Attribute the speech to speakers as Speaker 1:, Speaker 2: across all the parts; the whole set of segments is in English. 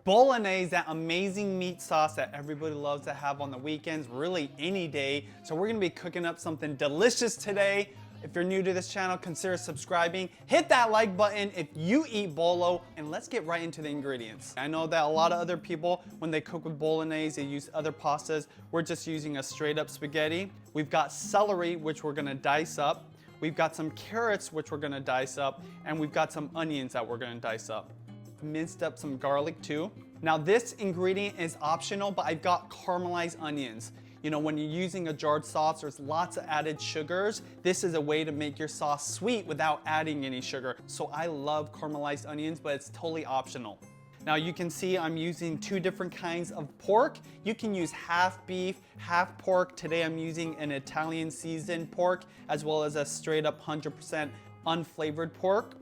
Speaker 1: Bolognese, that amazing meat sauce that everybody loves to have on the weekends, really any day. So we're gonna be cooking up something delicious today. If you're new to this channel, consider subscribing. Hit that like button if you eat bolo, and let's get right into the ingredients. I know that a lot of other people, when they cook with Bolognese, they use other pastas. We're just using a straight up spaghetti. We've got celery, which we're gonna dice up. We've got some carrots, which we're gonna dice up, and we've got some onions that we're gonna dice up. Minced up some garlic too. Now this ingredient is optional, but I've got caramelized onions. You know, when you're using a jarred sauce, there's lots of added sugars. This is a way to make your sauce sweet without adding any sugar. So I love caramelized onions, but it's totally optional. Now you can see I'm using two different kinds of pork. You can use half beef, half pork. Today I'm using an Italian seasoned pork, as well as a straight up 100% unflavored pork.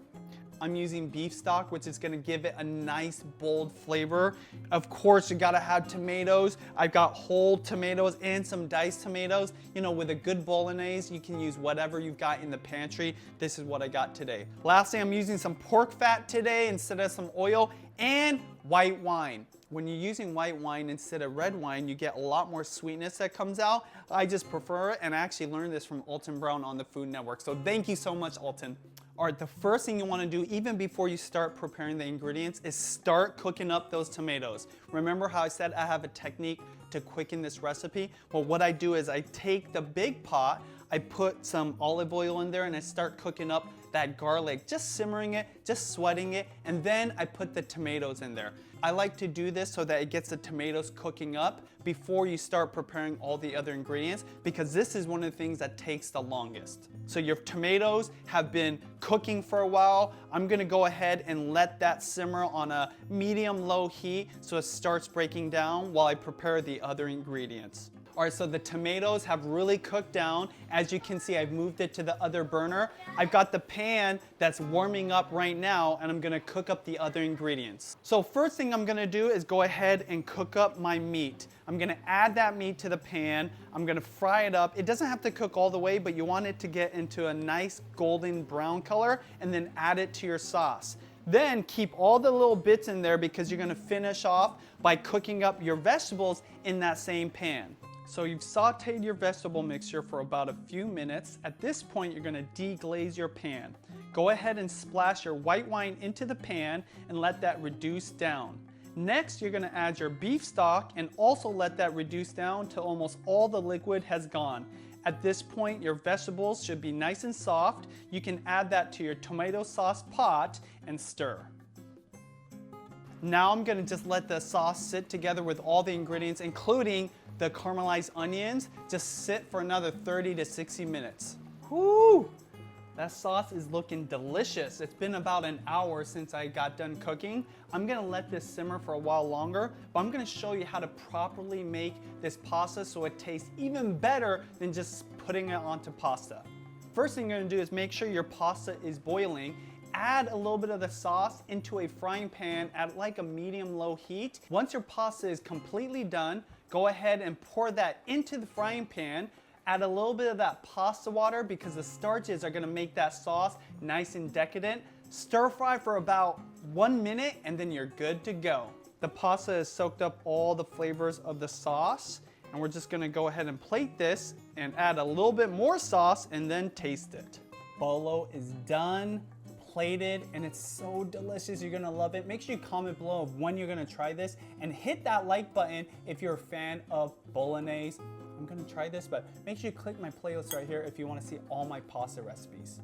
Speaker 1: I'm using beef stock, which is gonna give it a nice bold flavor. Of course, you gotta have tomatoes. I've got whole tomatoes and some diced tomatoes. You know, with a good Bolognese, you can use whatever you've got in the pantry. This is what I got today. Lastly, I'm using some pork fat today instead of some oil, and white wine. When you're using white wine instead of red wine, you get a lot more sweetness that comes out. I just prefer it, and I actually learned this from Alton Brown on the Food Network. So thank you so much, Alton. All right, the first thing you want to do, even before you start preparing the ingredients, is start cooking up those tomatoes. Remember how I said I have a technique to quicken this recipe? Well, what I do is I take the big pot, I put some olive oil in there, and I start cooking up that garlic, just simmering it, just sweating it, and then I put the tomatoes in there. I like to do this so that it gets the tomatoes cooking up before you start preparing all the other ingredients, because this is one of the things that takes the longest. So your tomatoes have been cooking for a while. I'm gonna go ahead and let that simmer on a medium-low heat so it starts breaking down while I prepare the other ingredients. All right, so the tomatoes have really cooked down. As you can see, I've moved it to the other burner. I've got the pan that's warming up right now, and I'm gonna cook up the other ingredients. So first thing I'm gonna do is go ahead and cook up my meat. I'm gonna add that meat to the pan. I'm gonna fry it up. It doesn't have to cook all the way, but you want it to get into a nice golden brown color, and then add it to your sauce. Then keep all the little bits in there, because you're gonna finish off by cooking up your vegetables in that same pan. So you've sauteed your vegetable mixture for about a few minutes. At this point, you're gonna deglaze your pan. Go ahead and splash your white wine into the pan and let that reduce down. Next, you're gonna add your beef stock and also let that reduce down till almost all the liquid has gone. At this point, your vegetables should be nice and soft. You can add that to your tomato sauce pot and stir. Now I'm gonna just let the sauce sit together with all the ingredients, including the caramelized onions, just sit for another 30 to 60 minutes. Whoo! That sauce is looking delicious. It's been about an hour since I got done cooking. I'm gonna let this simmer for a while longer, but I'm gonna show you how to properly make this pasta so it tastes even better than just putting it onto pasta. First thing you're gonna do is make sure your pasta is boiling. Add a little bit of the sauce into a frying pan at like a medium-low heat. Once your pasta is completely done, go ahead and pour that into the frying pan. Add a little bit of that pasta water, because the starches are gonna make that sauce nice and decadent. Stir fry for about 1 minute, and then you're good to go. The pasta has soaked up all the flavors of the sauce, and we're just gonna go ahead and plate this and add a little bit more sauce and then taste it. Bolo is done, plated, and it's so delicious. You're gonna love it. Make sure you comment below of when you're gonna try this, and hit that like button if you're a fan of Bolognese. I'm gonna try this, but make sure you click my playlist right here if you wanna see all my pasta recipes.